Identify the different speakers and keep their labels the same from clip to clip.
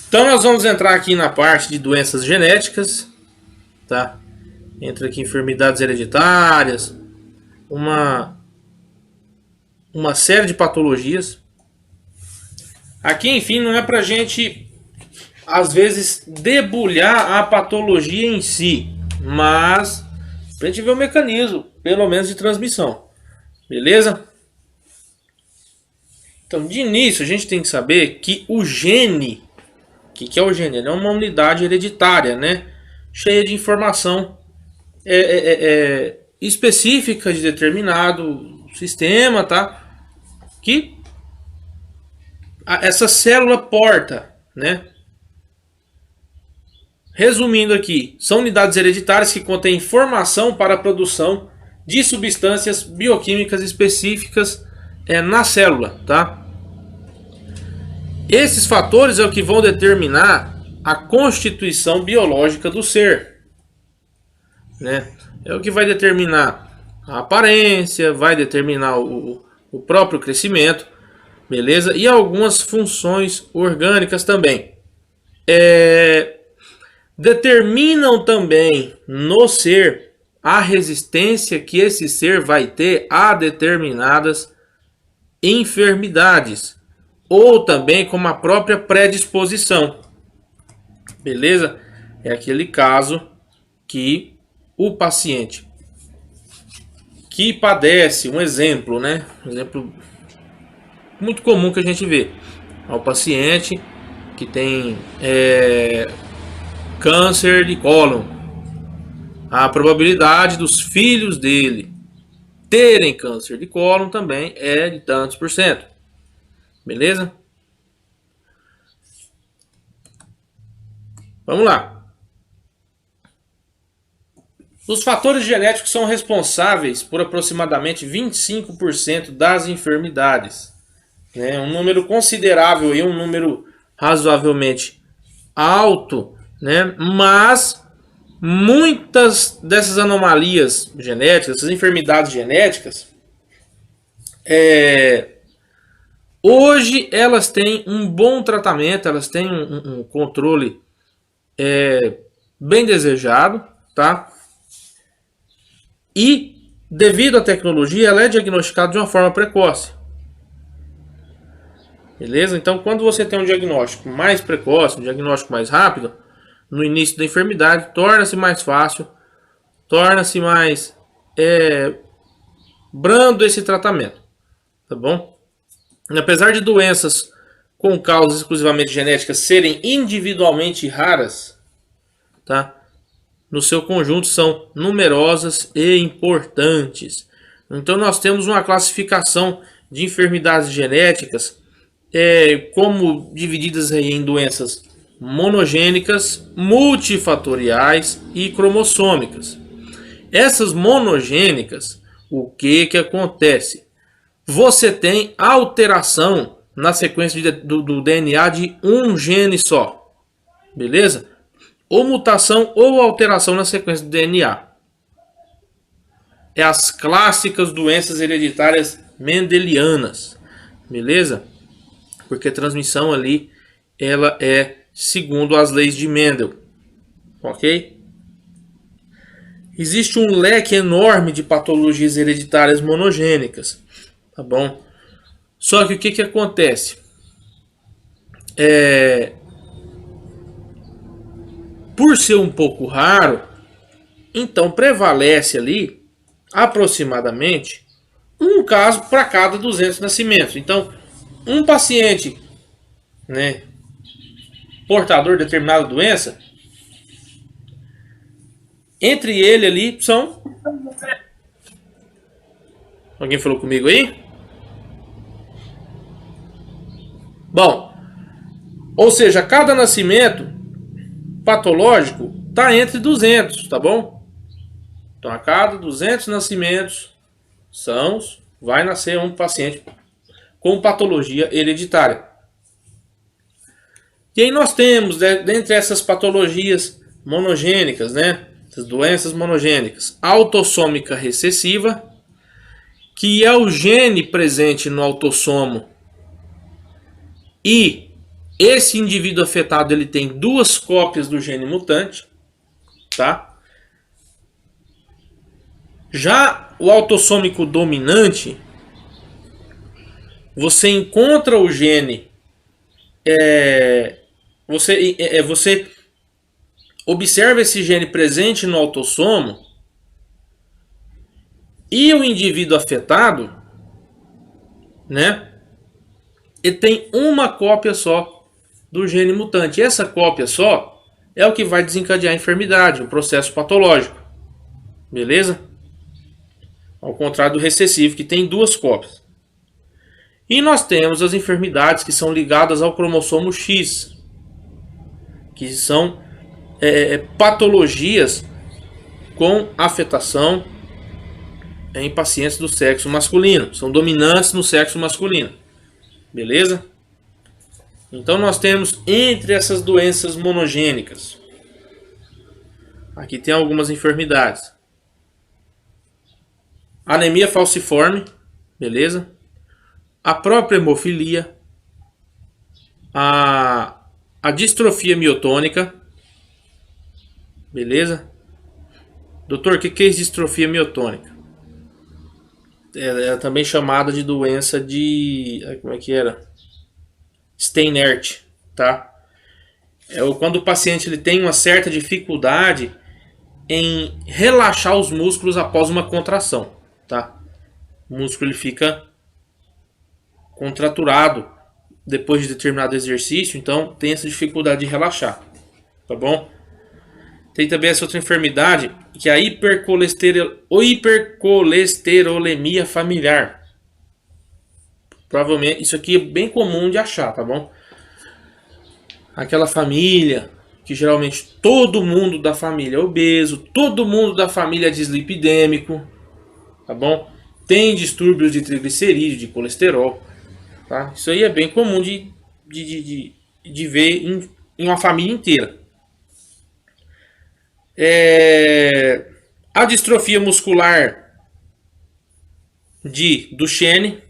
Speaker 1: Então nós vamos entrar aqui na parte de doenças genéticas, tá? Entra aqui enfermidades hereditárias, uma série de patologias. Aqui, enfim, não é pra gente, às vezes, debulhar a patologia em si, mas pra gente ver o mecanismo, pelo menos de transmissão. Beleza? Então, de início, a gente tem que saber que o gene, o que é o gene? Ele é uma unidade hereditária, né? Cheia de informação específica de determinado sistema, tá? Que essa célula porta, né? Resumindo aqui, são unidades hereditárias que contêm informação para a produção de substâncias bioquímicas específicas na célula, tá? Esses fatores é o que vão determinar a constituição biológica do ser, né? É o que vai determinar a aparência, vai determinar o próprio crescimento, beleza? E algumas funções orgânicas também. Determinam também no ser a resistência que esse ser vai ter a determinadas enfermidades, ou também como a própria predisposição, beleza? É aquele caso que o paciente que padece, um exemplo, né? Um exemplo muito comum que a gente vê, é o paciente que tem câncer de cólon. A probabilidade dos filhos dele terem câncer de cólon também é de tantos por cento. Beleza? Vamos lá. Os fatores genéticos são responsáveis por aproximadamente 25% das enfermidades. Né? Um número considerável e um número razoavelmente alto, né? Mas muitas dessas anomalias genéticas, essas enfermidades genéticas, hoje elas têm um bom tratamento, elas têm um controle bem desejado, tá? E devido à tecnologia, ela é diagnosticada de uma forma precoce. Beleza? Então, quando você tem um diagnóstico mais precoce, um diagnóstico mais rápido, no início da enfermidade, torna-se mais fácil, torna-se mais brando esse tratamento, tá bom? Apesar de doenças com causas exclusivamente genéticas serem individualmente raras, tá? No seu conjunto são numerosas e importantes. Então nós temos uma classificação de enfermidades genéticas como divididas aí em doenças monogênicas, multifatoriais e cromossômicas. Essas monogênicas, o que acontece? Você tem alteração na sequência do DNA de um gene só, beleza? Ou mutação ou alteração na sequência do DNA. É as clássicas doenças hereditárias mendelianas, beleza? Porque a transmissão ali, ela é segundo as leis de Mendel, ok? Existe um leque enorme de patologias hereditárias monogênicas, tá bom? Só que o que acontece? Por ser um pouco raro, então prevalece ali aproximadamente um caso para cada 200 nascimentos. Então, um paciente, né, portador de determinada doença, entre ele ali são... Alguém falou comigo aí? Bom, ou seja, cada nascimento patológico está entre 200, tá bom? Então, a cada 200 nascimentos vai nascer um paciente com patologia hereditária. E aí nós temos, dentre essas patologias monogênicas, né, essas doenças monogênicas, autossômica recessiva, que é o gene presente no autossomo e Esse indivíduo afetado ele tem 2 cópias do gene mutante, tá? Já o autossômico dominante, você encontra o gene, você observa esse gene presente no autossomo e o indivíduo afetado, né? Ele tem uma cópia só do gene mutante. Essa cópia só é o que vai desencadear a enfermidade, o processo patológico. Beleza? Ao contrário do recessivo, que tem 2 cópias. E nós temos as enfermidades que são ligadas ao cromossomo X, que são patologias com afetação em pacientes do sexo masculino. São dominantes no sexo masculino. Beleza? Então nós temos entre essas doenças monogênicas. Aqui tem algumas enfermidades. Anemia falciforme, beleza? A própria hemofilia, a distrofia miotônica, beleza? Doutor, o que é distrofia miotônica? É também chamada de doença de... como é que era? Steinert, tá? Quando o paciente ele tem uma certa dificuldade em relaxar os músculos após uma contração, tá? O músculo ele fica contraturado depois de determinado exercício, então tem essa dificuldade de relaxar, tá bom? Tem também essa outra enfermidade, que é a hipercolesterolemia familiar. Provavelmente, isso aqui é bem comum de achar, tá bom? Aquela família que geralmente todo mundo da família é obeso, todo mundo da família é dislipidêmico, tá bom? Tem distúrbios de triglicerídeos, de colesterol, tá? Isso aí é bem comum de ver em uma família inteira. A distrofia muscular de Duchenne,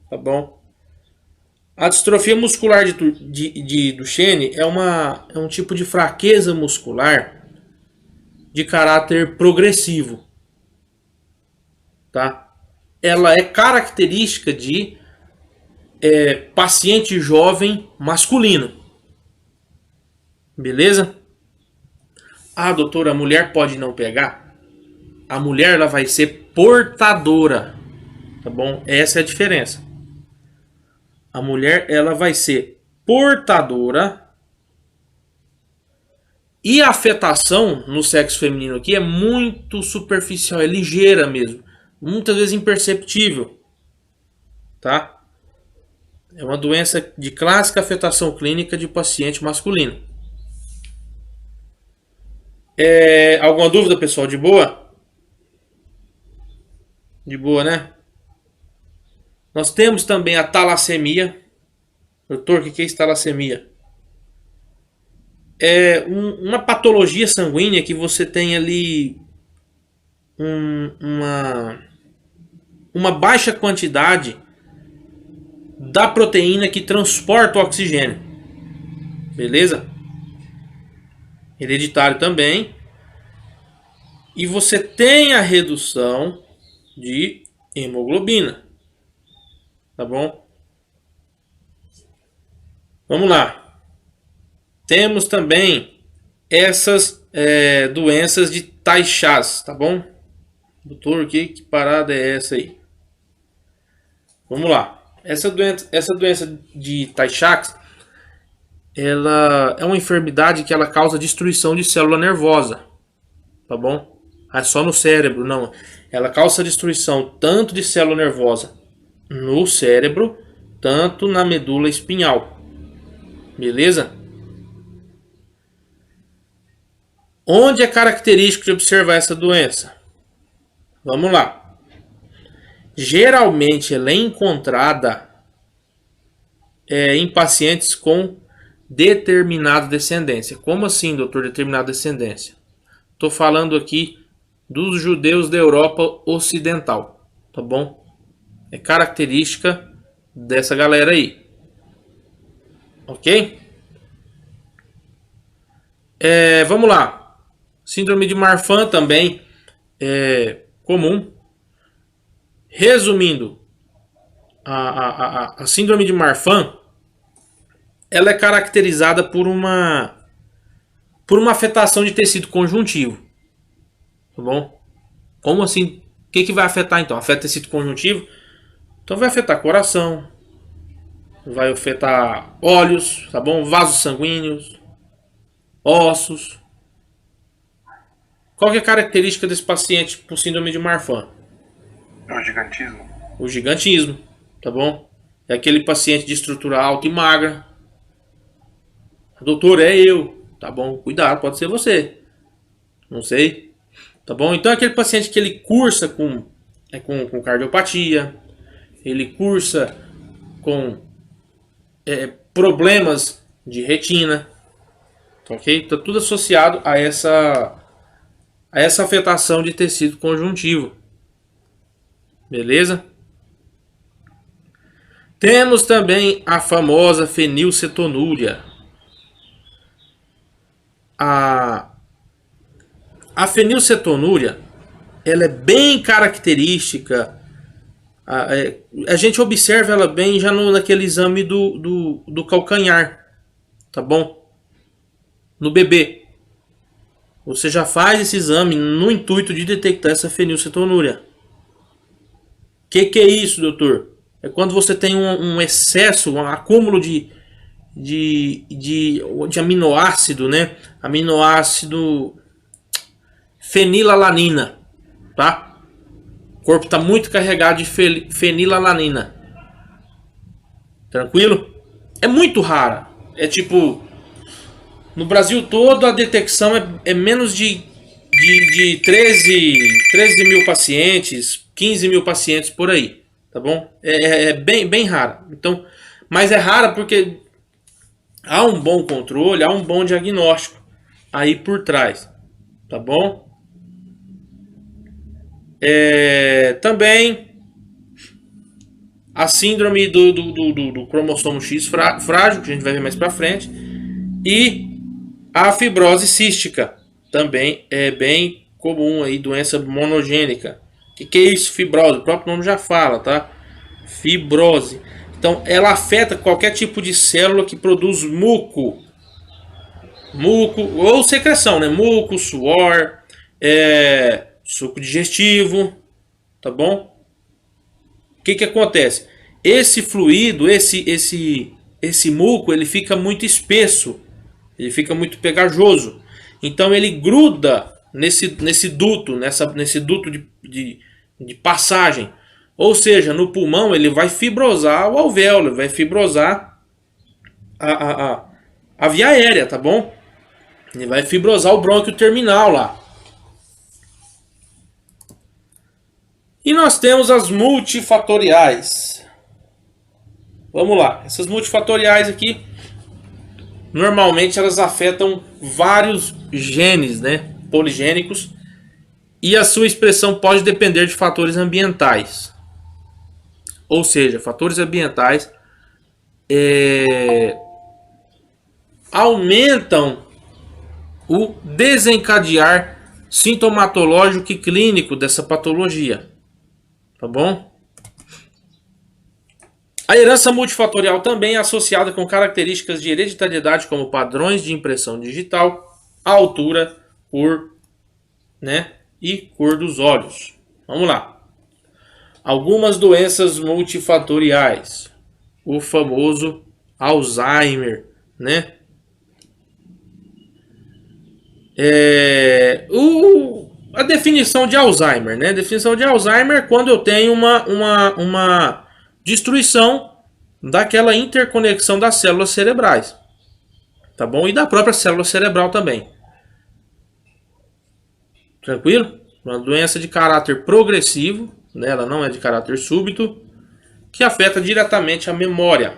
Speaker 1: tá bom? A distrofia muscular de Duchenne é um tipo de fraqueza muscular de caráter progressivo, tá? Ela é característica de paciente jovem masculino, beleza? Ah, doutora, a mulher pode não pegar? A mulher ela vai ser portadora, tá bom? Essa é a diferença. A mulher ela vai ser portadora e a afetação no sexo feminino aqui é muito superficial, é ligeira mesmo, muitas vezes imperceptível, tá? É uma doença de clássica afetação clínica de paciente masculino. Alguma dúvida, pessoal? De boa? De boa, né? Nós temos também a talassemia. Doutor, o que é isso, talassemia? É uma patologia sanguínea que você tem ali uma baixa quantidade da proteína que transporta o oxigênio. Beleza? Hereditário também. E você tem a redução de hemoglobina. Tá bom? Vamos lá. Temos também essas doenças de Tay-Sachs, tá bom? Doutor, que parada é essa aí? Vamos lá. Essa doença de Tay-Sachs, ela é uma enfermidade que ela causa destruição de célula nervosa, tá bom? É só no cérebro, não. Ela causa destruição tanto de célula nervosa no cérebro, tanto na medula espinhal. Beleza? Onde é característico de observar essa doença? Vamos lá. Geralmente ela é encontrada em pacientes com determinada descendência. Como assim, doutor, determinada descendência? Estou falando aqui dos judeus da Europa Ocidental, tá bom? É característica dessa galera aí. Ok? Vamos lá. Síndrome de Marfan também é comum. Resumindo, a síndrome de Marfan, ela é caracterizada por uma afetação de tecido conjuntivo, tá bom? Como assim? O que vai afetar então? Afeta tecido conjuntivo? Então vai afetar coração, vai afetar olhos, tá bom? Vasos sanguíneos, ossos. Qual que é a característica desse paciente com síndrome de Marfan?
Speaker 2: É o gigantismo?
Speaker 1: O gigantismo, tá bom? É aquele paciente de estrutura alta e magra. Doutor, é eu. Tá bom, cuidado, pode ser você. Não sei. Tá bom? Então é aquele paciente que ele cursa com cardiopatia, ele cursa com problemas de retina, ok? Está tudo associado a essa afetação de tecido conjuntivo, beleza? Temos também a famosa fenilcetonúria. A fenilcetonúria, ela é bem característica. A gente observa ela bem já naquele exame do calcanhar, tá bom? No bebê. Você já faz esse exame no intuito de detectar essa fenilcetonúria. Que é isso, doutor? É quando você tem um excesso, um acúmulo de aminoácido, né? Aminoácido fenilalanina, tá? O corpo está muito carregado de fenilalanina. Tranquilo? É muito rara. É tipo, no Brasil todo a detecção é menos de 13 mil pacientes, 15 mil pacientes por aí, tá bom? É bem rara. Então, mas é rara porque há um bom controle, há um bom diagnóstico aí por trás, tá bom? Também a síndrome do cromossomo X frágil, que a gente vai ver mais pra frente, e a fibrose cística, também é bem comum aí, doença monogênica. O que é isso, fibrose? O próprio nome já fala, tá? Fibrose. Então, ela afeta qualquer tipo de célula que produz muco. Muco, ou secreção, né? Muco, suor, suco digestivo, tá bom? O que acontece? Esse fluido, esse muco, ele fica muito espesso, ele fica muito pegajoso. Então ele gruda nesse duto, nesse duto de passagem. Ou seja, no pulmão ele vai fibrosar o alvéolo, vai fibrosar a via aérea, tá bom? Ele vai fibrosar o brônquio terminal lá. E nós temos as multifatoriais. Vamos lá. Essas multifatoriais aqui, normalmente elas afetam vários genes, né? Poligênicos. E a sua expressão pode depender de fatores ambientais. Ou seja, fatores ambientais aumentam o desencadear sintomatológico e clínico dessa patologia. Tá bom? A herança multifatorial também é associada com características de hereditariedade como padrões de impressão digital, altura, cor, né? E cor dos olhos. Vamos lá. Algumas doenças multifatoriais. O famoso Alzheimer, né? A definição de Alzheimer, né? A definição de Alzheimer é quando eu tenho uma destruição daquela interconexão das células cerebrais, tá bom? E da própria célula cerebral também. Tranquilo? Uma doença de caráter progressivo, né? Ela não é de caráter súbito, que afeta diretamente a memória,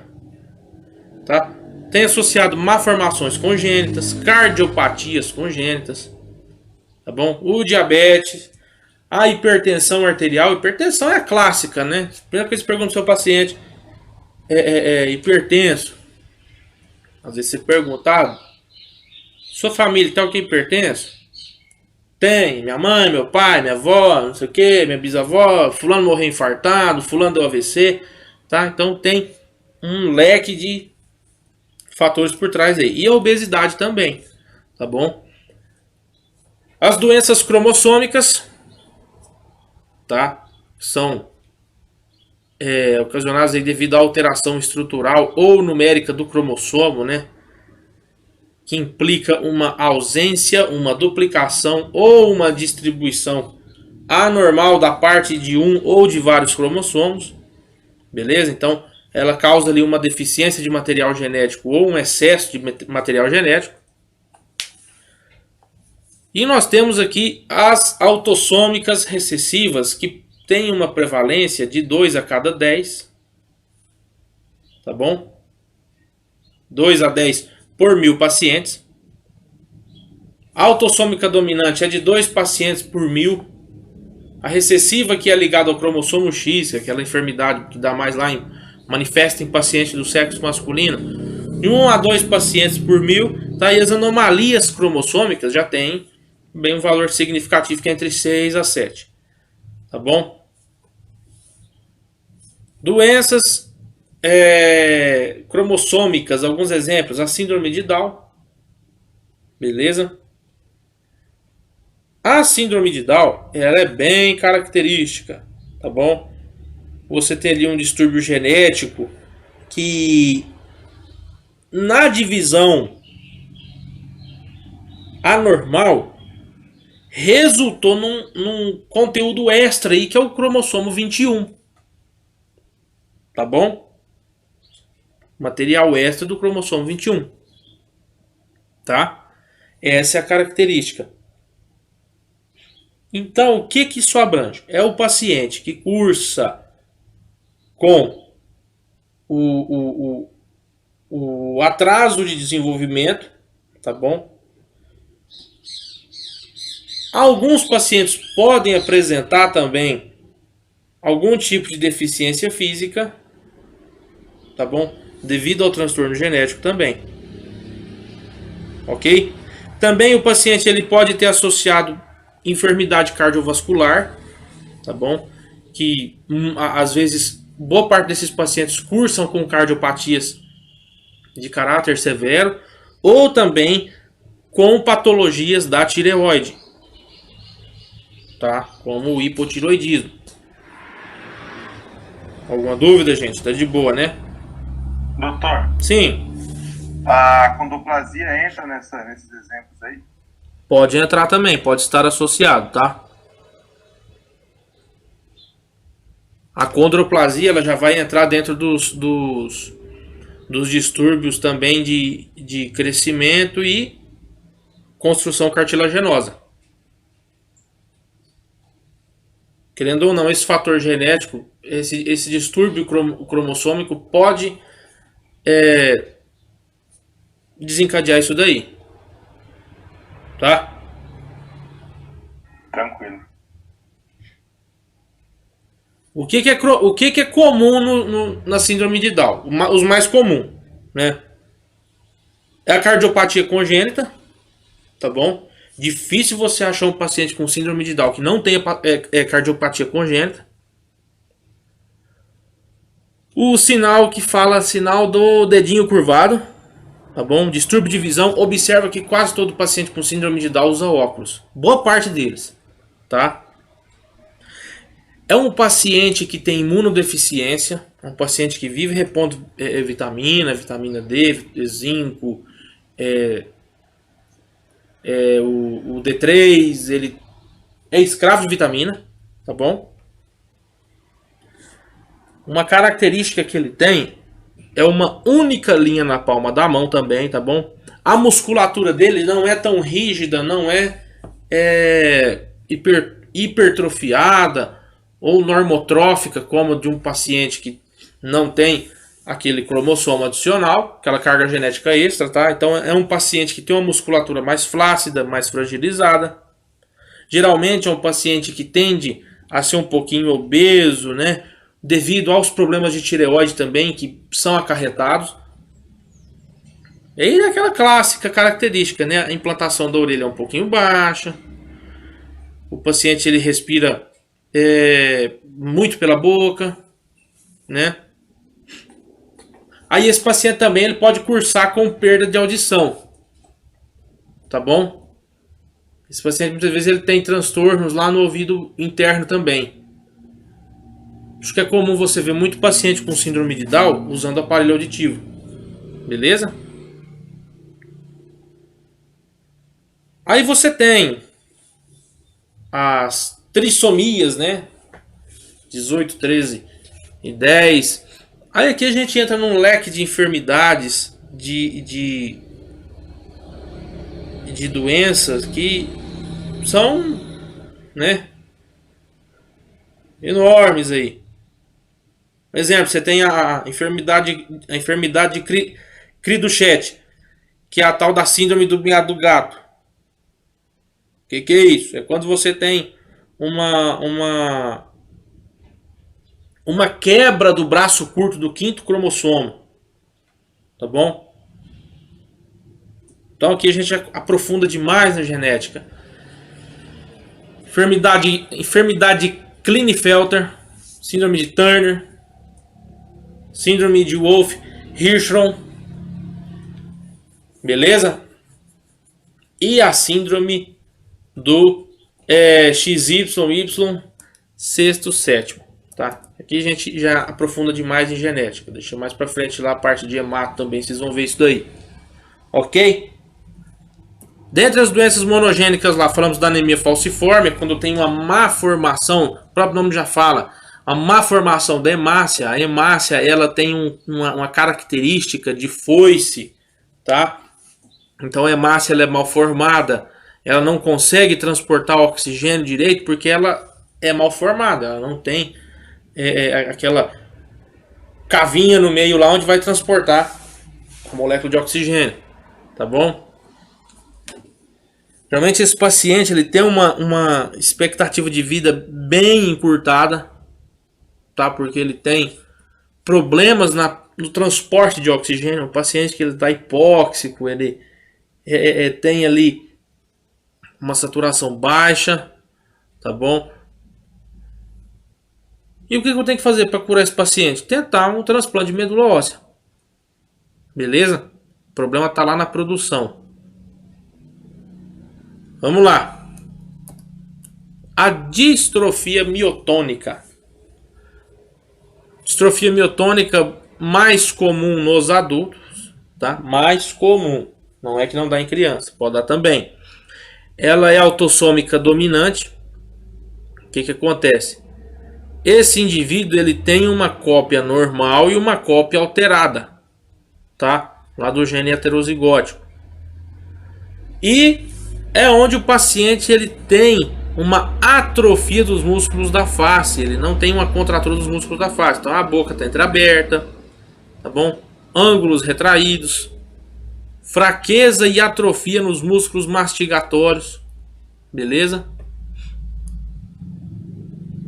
Speaker 1: tá? Tem associado malformações congênitas, cardiopatias congênitas, tá bom? O diabetes, a hipertensão arterial. Hipertensão é a clássica, né? Primeiro que eles perguntam ao seu paciente hipertenso. Às vezes você pergunta, Sua família tem alguém que pertence? Tem. Minha mãe, meu pai, minha avó, não sei o que, minha bisavó, fulano morreu infartado, fulano deu AVC, tá? Então tem um leque de fatores por trás aí. E a obesidade também, tá bom? As doenças cromossômicas, tá? São ocasionadas aí devido à alteração estrutural ou numérica do cromossomo, né? Que implica uma ausência, uma duplicação ou uma distribuição anormal da parte de um ou de vários cromossomos, beleza? Então, ela causa ali uma deficiência de material genético ou um excesso de material genético. E nós temos aqui as autossômicas recessivas, que tem uma prevalência de 2 a cada 10, tá bom? 2 a 10 por 1000 pacientes. A autossômica dominante é de 2 pacientes por 1000. A recessiva, que é ligada ao cromossomo X, que é aquela enfermidade que dá mais lá, manifesta em pacientes do sexo masculino, de 1 a 2 pacientes por 1000. Tá? E as anomalias cromossômicas já tem bem um valor significativo, que é entre 6 a 7. Tá bom? Doenças cromossômicas, alguns exemplos: a síndrome de Down, beleza? A síndrome de Down, ela é bem característica, tá bom? Você tem ali um distúrbio genético que, na divisão anormal, resultou num conteúdo extra aí, que é o cromossomo 21. Tá bom? Material extra do cromossomo 21. Tá? Essa é a característica. Então, o que isso abrange? É o paciente que cursa com o atraso de desenvolvimento, tá bom? Alguns pacientes podem apresentar também algum tipo de deficiência física, tá bom? Devido ao transtorno genético também. Ok? Também o paciente ele pode ter associado enfermidade cardiovascular, tá bom? Que às vezes boa parte desses pacientes cursam com cardiopatias de caráter severo, ou também com patologias da tireoide, tá? Como o hipotireoidismo. Alguma dúvida, gente? Tá de boa, né?
Speaker 2: Doutor,
Speaker 1: Sim.
Speaker 2: a condroplasia entra nesses exemplos aí?
Speaker 1: Pode entrar também, pode estar associado, tá? A condroplasia ela já vai entrar dentro dos distúrbios também de crescimento e construção cartilaginosa. Querendo ou não, esse fator genético, esse distúrbio cromossômico pode desencadear isso daí. Tá?
Speaker 2: Tranquilo.
Speaker 1: O que é comum na síndrome de Down? Os mais comuns, né? É a cardiopatia congênita, tá bom? Difícil você achar um paciente com síndrome de Down que não tenha cardiopatia congênita. O sinal que fala sinal do dedinho curvado, tá bom? Distúrbio de visão. Observa que quase todo paciente com síndrome de Down usa óculos. Boa parte deles, tá? É um paciente que tem imunodeficiência, é um paciente que vive repondo vitamina D, zinco, o D3, ele é escravo de vitamina, tá bom? Uma característica que ele tem é uma única linha na palma da mão também, tá bom? A musculatura dele não é tão rígida, não é hipertrofiada ou normotrófica como de um paciente que não tem aquele cromossomo adicional, aquela carga genética extra, tá? Então é um paciente que tem uma musculatura mais flácida, mais fragilizada. Geralmente é um paciente que tende a ser um pouquinho obeso, né? Devido aos problemas de tireoide também que são acarretados. E aquela clássica característica, né? A implantação da orelha é um pouquinho baixa. O paciente ele respira muito pela boca, né? Aí esse paciente também ele pode cursar com perda de audição, tá bom? Esse paciente muitas vezes ele tem transtornos lá no ouvido interno também. Acho que é comum você ver muito paciente com síndrome de Down usando aparelho auditivo, beleza? Aí você tem as trissomias, né? 18, 13 e 10. Aí aqui a gente entra num leque de enfermidades, de doenças que são, né, enormes aí. Por exemplo, você tem a enfermidade de Cri-du-Chat, que é a tal da síndrome do miado do gato. O que é isso? É quando você tem uma quebra do braço curto do quinto cromossomo, tá bom? Então aqui a gente aprofunda demais na genética. Enfermidade de Klinefelter, síndrome de Turner, síndrome de Wolff-Hirschhorn, beleza? E a síndrome do XYY sexto sétimo, tá? Aqui a gente já aprofunda demais em genética. Deixa mais pra frente lá a parte de hemato também, vocês vão ver isso daí. Ok? Dentre as doenças monogênicas lá, falamos da anemia falciforme, quando tem uma má formação, o próprio nome já fala, a má formação da hemácia. A hemácia, ela tem uma característica de foice, tá? Então a hemácia ela é mal formada, ela não consegue transportar o oxigênio direito porque ela é mal formada, ela não tem aquela cavinha no meio lá onde vai transportar a molécula de oxigênio, tá bom? Geralmente esse paciente ele tem uma expectativa de vida bem encurtada, tá? Porque ele tem problemas no transporte de oxigênio. O paciente que ele está hipóxico, ele tem ali uma saturação baixa, tá bom? E o que eu tenho que fazer para curar esse paciente? Tentar um transplante de medula óssea, beleza? O problema está lá na produção. Vamos lá. A distrofia miotônica. Distrofia miotônica mais comum nos adultos, tá? Mais comum. Não é que não dá em criança, pode dar também. Ela é autossômica dominante. O que acontece? Esse indivíduo ele tem uma cópia normal e uma cópia alterada, tá? Lá do gene heterozigótico. E é onde o paciente ele tem uma atrofia dos músculos da face. Ele não tem uma contratura dos músculos da face. Então a boca está entreaberta, tá bom? Ângulos retraídos, fraqueza e atrofia nos músculos mastigatórios, beleza?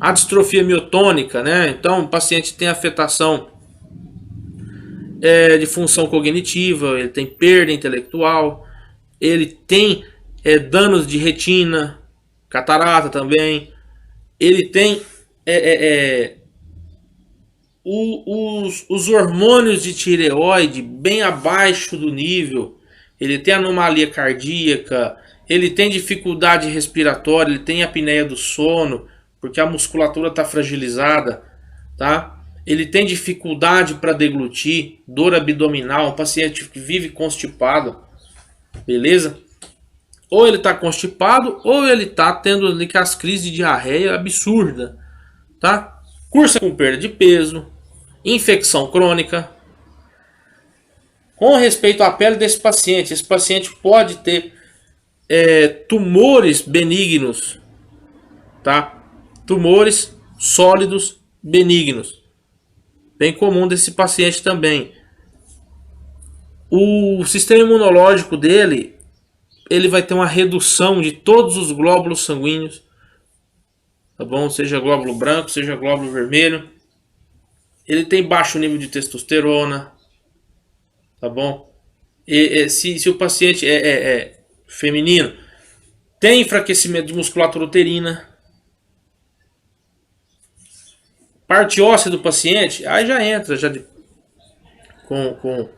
Speaker 1: A distrofia miotônica, né? Então o paciente tem afetação de função cognitiva, ele tem perda intelectual, ele tem danos de retina, catarata também, ele tem os hormônios de tireoide bem abaixo do nível, ele tem anomalia cardíaca, ele tem dificuldade respiratória, ele tem apneia do sono, porque a musculatura está fragilizada, tá? Ele tem dificuldade para deglutir, dor abdominal, um paciente que vive constipado, beleza? Ou ele está constipado, ou ele está tendo ali as crises de diarreia absurda, tá? Cursa com perda de peso, infecção crônica. Com respeito à pele desse paciente, esse paciente pode ter tumores benignos, tá? Tumores sólidos benignos, bem comum desse paciente também. O sistema imunológico dele, ele vai ter uma redução de todos os glóbulos sanguíneos, tá bom? Seja glóbulo branco, seja glóbulo vermelho. Ele tem baixo nível de testosterona, tá bom? Se o paciente é feminino, tem enfraquecimento de musculatura uterina, parte óssea do paciente, aí já entra com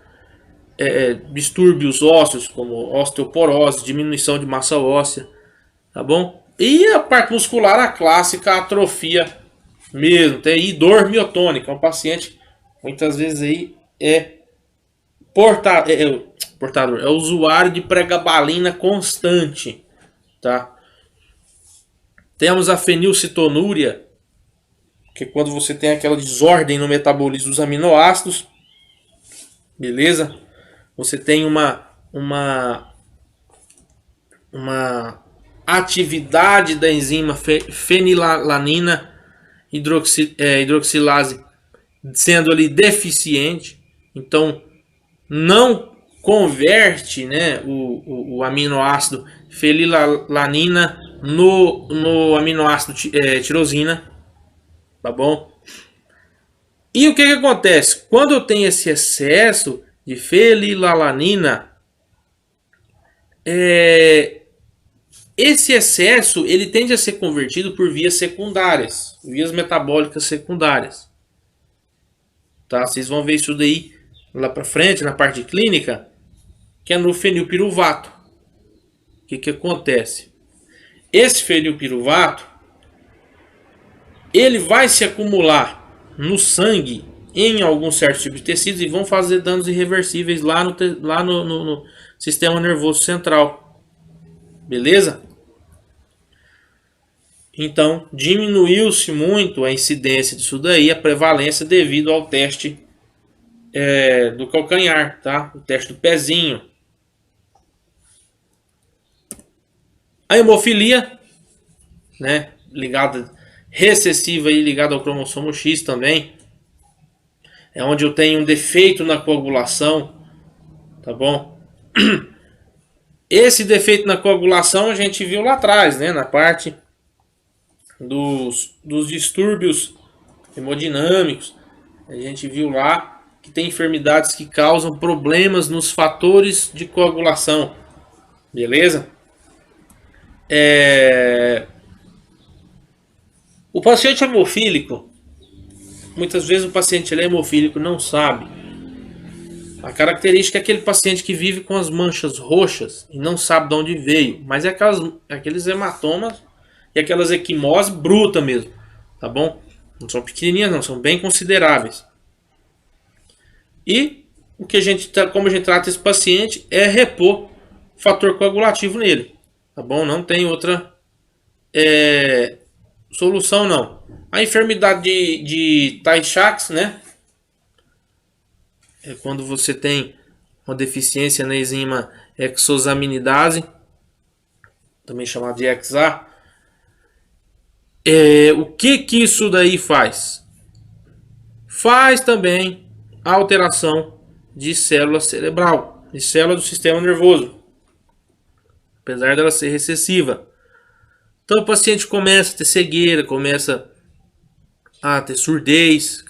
Speaker 1: distúrbios ósseos, como osteoporose, diminuição de massa óssea, tá bom? E a parte muscular, a clássica atrofia mesmo, tem aí dor miotônica, um paciente muitas vezes aí portador, é usuário de pregabalina constante, tá? Temos a fenilcetonúria, que é quando você tem aquela desordem no metabolismo dos aminoácidos, beleza? Você tem uma atividade da enzima fenilalanina hidroxilase sendo ali deficiente, então não converte, né, o aminoácido fenilalanina no aminoácido tirosina, tá bom? E o que acontece? Quando eu tenho esse excesso de fenilalanina, esse excesso ele tende a ser convertido por vias secundárias, vias metabólicas secundárias. Tá? Vocês vão ver isso daí lá para frente, na parte clínica, que é no fenilpiruvato. O que acontece? Esse fenilpiruvato, ele vai se acumular no sangue em alguns certos tipos de tecidos e vão fazer danos irreversíveis lá no sistema nervoso central. Beleza? Então, diminuiu-se muito a incidência disso daí, a prevalência devido ao teste do calcanhar, tá? O teste do pezinho. A hemofilia, né? Ligada, recessiva e ligada ao cromossomo X também. É onde eu tenho um defeito na coagulação, tá bom? Esse defeito na coagulação a gente viu lá atrás, né? Na parte dos distúrbios hemodinâmicos. A gente viu lá que tem enfermidades que causam problemas nos fatores de coagulação. Beleza? O paciente hemofílico, muitas vezes o paciente ele é hemofílico, não sabe. A característica é aquele paciente que vive com as manchas roxas e não sabe de onde veio. Mas é aqueles hematomas e aquelas equimoses brutas mesmo, tá bom? Não são pequenininhas não, são bem consideráveis. E como a gente trata esse paciente é repor fator coagulativo nele, tá bom? Não tem outra solução não. A enfermidade de Tay-Sachs, né? É quando você tem uma deficiência na enzima hexosaminidase, também chamada de XA. O que isso daí faz? Faz também a alteração de célula cerebral, de célula do sistema nervoso, apesar dela ser recessiva. Então o paciente começa a ter cegueira, começa a ter surdez,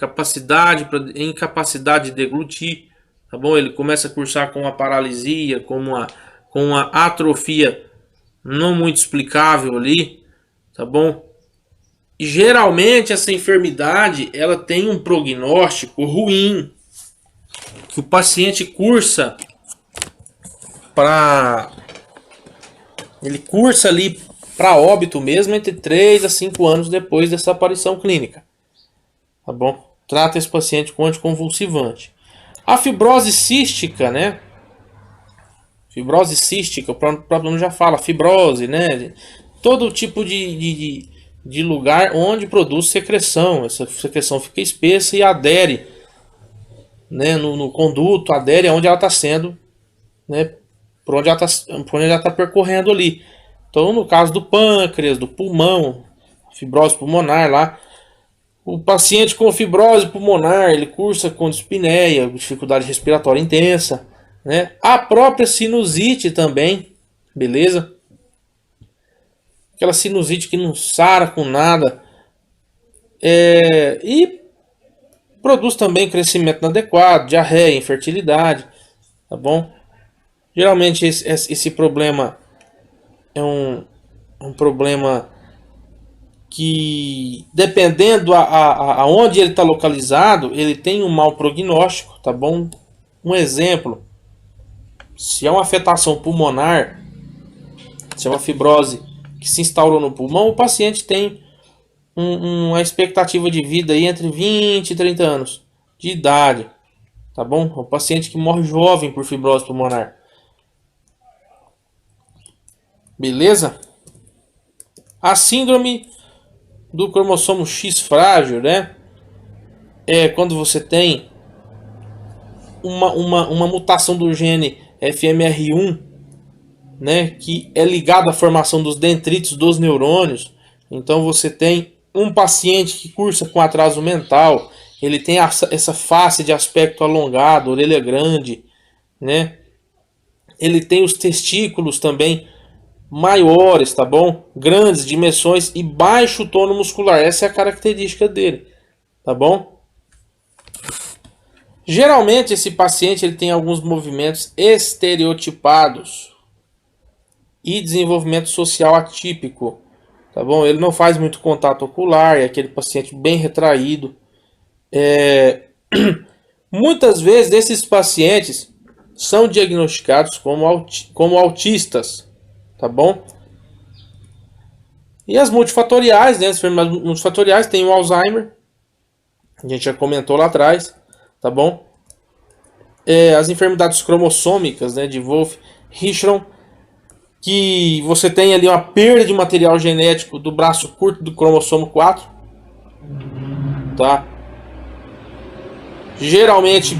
Speaker 1: incapacidade de deglutir, tá bom? Ele começa a cursar com uma paralisia, com uma atrofia não muito explicável ali, tá bom? E geralmente essa enfermidade ela tem um prognóstico ruim, que o paciente cursa ali para óbito mesmo entre 3 a 5 anos depois dessa aparição clínica. Tá bom? Trata esse paciente com anticonvulsivante. A fibrose cística, né? Fibrose cística, o próprio nome já fala, fibrose, né? Todo tipo de lugar onde produz secreção. Essa secreção fica espessa e adere, né, no conduto, adere onde ela está sendo, né, por onde ela está percorrendo ali. Então, no caso do pâncreas, do pulmão, fibrose pulmonar lá, o paciente com fibrose pulmonar, ele cursa com dispneia, dificuldade respiratória intensa, né? A própria sinusite também, beleza? Aquela sinusite que não sara com nada. E produz também crescimento inadequado, diarreia, infertilidade, tá bom? Geralmente esse problema é um problema que, dependendo aonde ele está localizado, ele tem um mau prognóstico, tá bom? Um exemplo, se é uma afetação pulmonar, se é uma fibrose que se instaurou no pulmão, o paciente tem uma expectativa de vida aí entre 20 e 30 anos de idade, tá bom? O paciente que morre jovem por fibrose pulmonar. Beleza? A síndrome do cromossomo X frágil, né? É quando você tem uma mutação do gene FMR1, né? Que é ligado à formação dos dendritos dos neurônios. Então você tem um paciente que cursa com atraso mental, ele tem essa face de aspecto alongado, orelha grande, né? Ele tem os testículos também maiores, tá bom? Grandes dimensões e baixo tono muscular. Essa é a característica dele, tá bom? Geralmente esse paciente ele tem alguns movimentos estereotipados e desenvolvimento social atípico, tá bom? Ele não faz muito contato ocular, é aquele paciente bem retraído. Muitas vezes esses pacientes são diagnosticados como autistas, tá bom? E as multifatoriais, né? As enfermidades multifatoriais tem o Alzheimer, a gente já comentou lá atrás, tá bom? As enfermidades cromossômicas, né? De Wolff-Hirschhorn, que você tem ali uma perda de material genético do braço curto do cromossomo 4, tá? Geralmente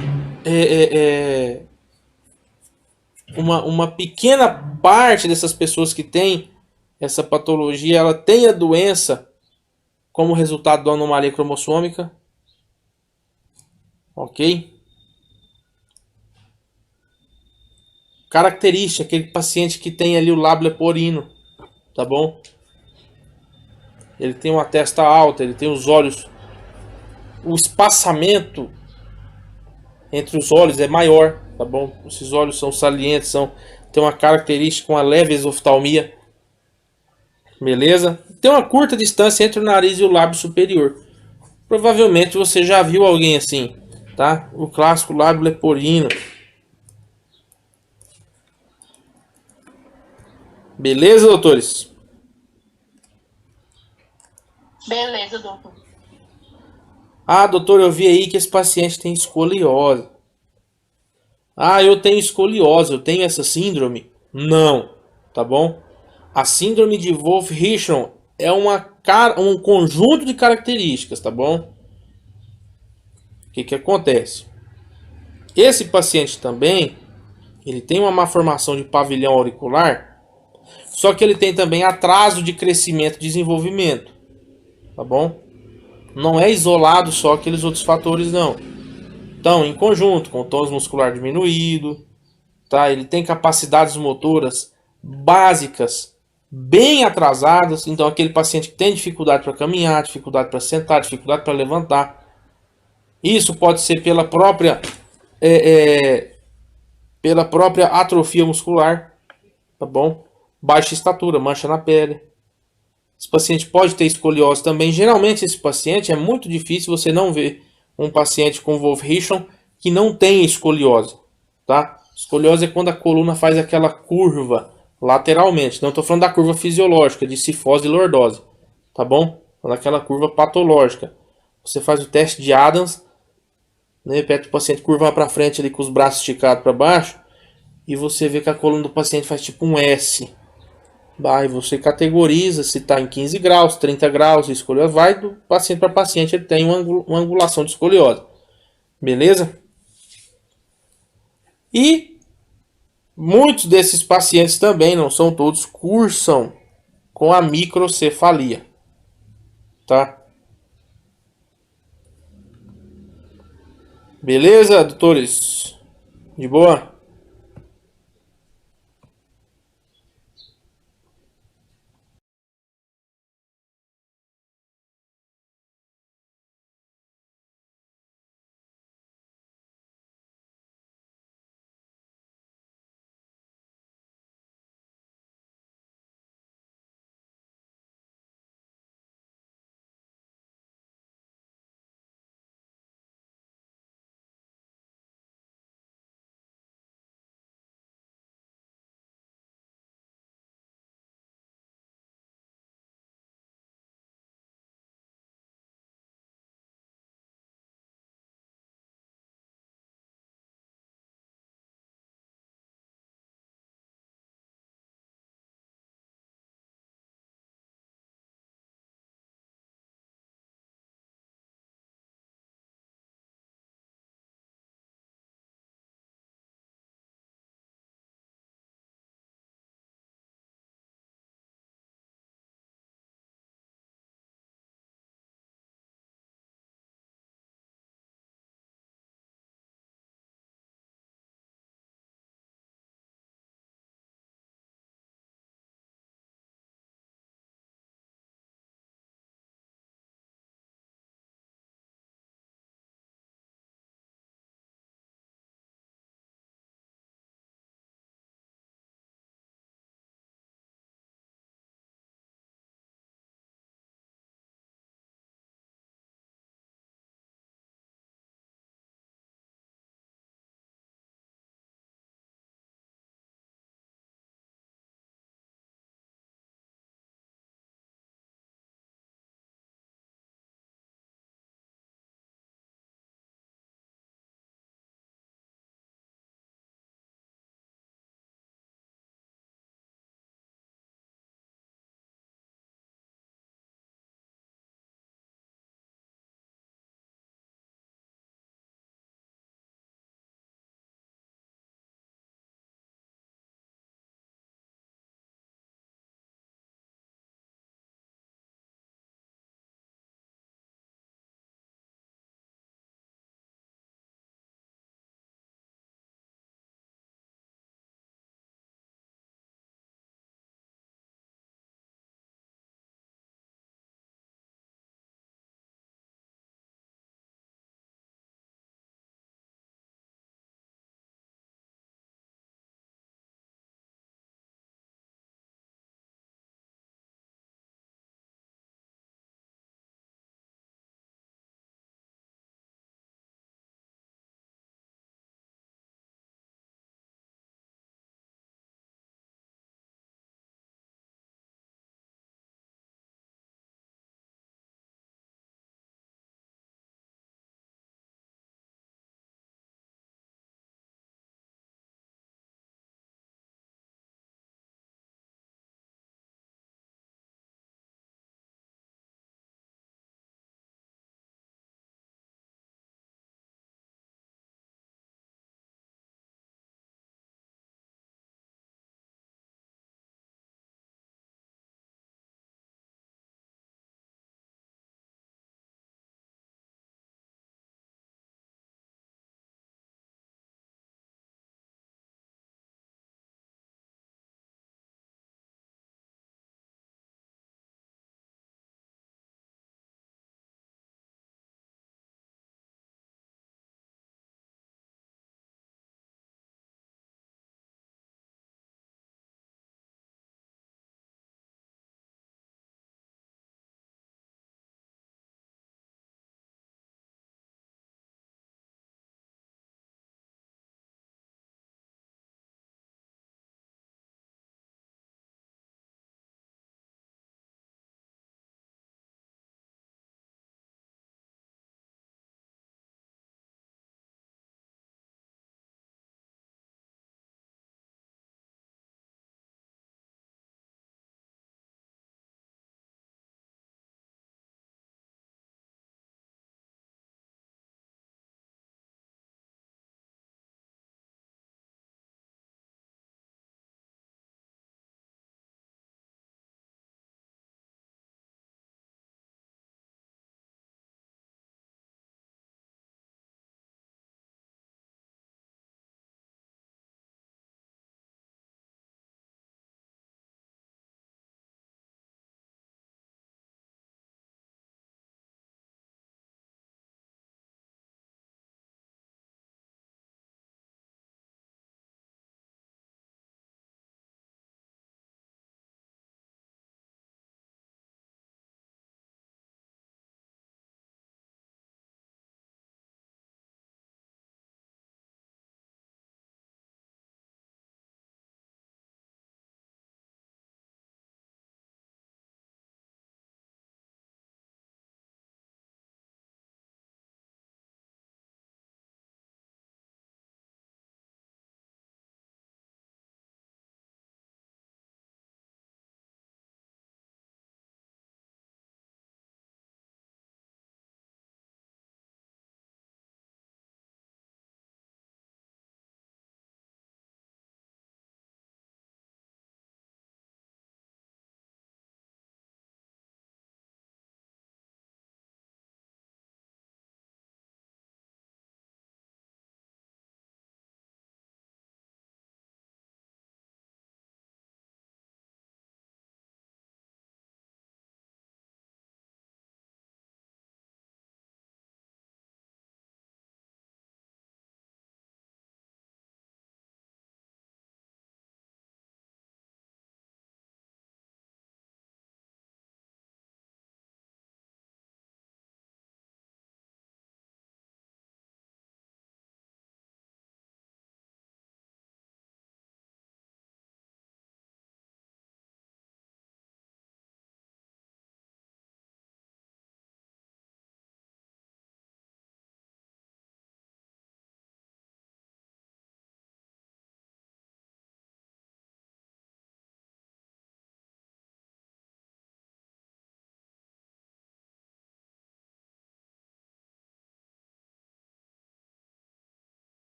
Speaker 1: uma pequena parte dessas pessoas que tem essa patologia, ela tem a doença como resultado da anomalia cromossômica, ok? Característica, aquele paciente que tem ali o lábio leporino, tá bom? Ele tem uma testa alta, ele tem os olhos, o espaçamento entre os olhos é maior, tá bom? Esses olhos são salientes, tem uma característica, uma leve exoftalmia, beleza? Tem uma curta distância entre o nariz e o lábio superior. Provavelmente você já viu alguém assim, tá? O clássico lábio leporino. Beleza, doutores?
Speaker 3: Beleza, doutor.
Speaker 1: Ah, doutor, eu vi aí que esse paciente tem escoliose. Ah, eu tenho escoliose, eu tenho essa síndrome? Não, tá bom? A síndrome de Wolff-Hirschhorn é um conjunto de características, tá bom? O que acontece? Esse paciente também, ele tem uma malformação de pavilhão auricular, só que ele tem também atraso de crescimento e desenvolvimento, tá bom? Não é isolado só aqueles outros fatores, não. Então, em conjunto, com o tônus muscular diminuído, tá? Ele tem capacidades motoras básicas bem atrasadas. Então, aquele paciente que tem dificuldade para caminhar, dificuldade para sentar, dificuldade para levantar. Isso pode ser pela própria atrofia muscular, tá bom? Baixa estatura, mancha na pele. Esse paciente pode ter escoliose também. Geralmente esse paciente é muito difícil você não ver um paciente com Wolff-Hirschhorn que não tem escoliose, tá? Escoliose é quando a coluna faz aquela curva lateralmente. Não estou falando da curva fisiológica de cifose e lordose, tá bom? Falando daquela curva patológica. Você faz o teste de Adams, né? Pede o paciente curvar para frente ali com os braços esticados para baixo e você vê que a coluna do paciente faz tipo um S. Aí você categoriza se está em 15 graus, 30 graus, escoliose. Vai do paciente para paciente, ele tem uma angulação de escoliose. Beleza? E muitos desses pacientes também, não são todos, cursam com a microcefalia. Tá? Beleza, doutores? De boa?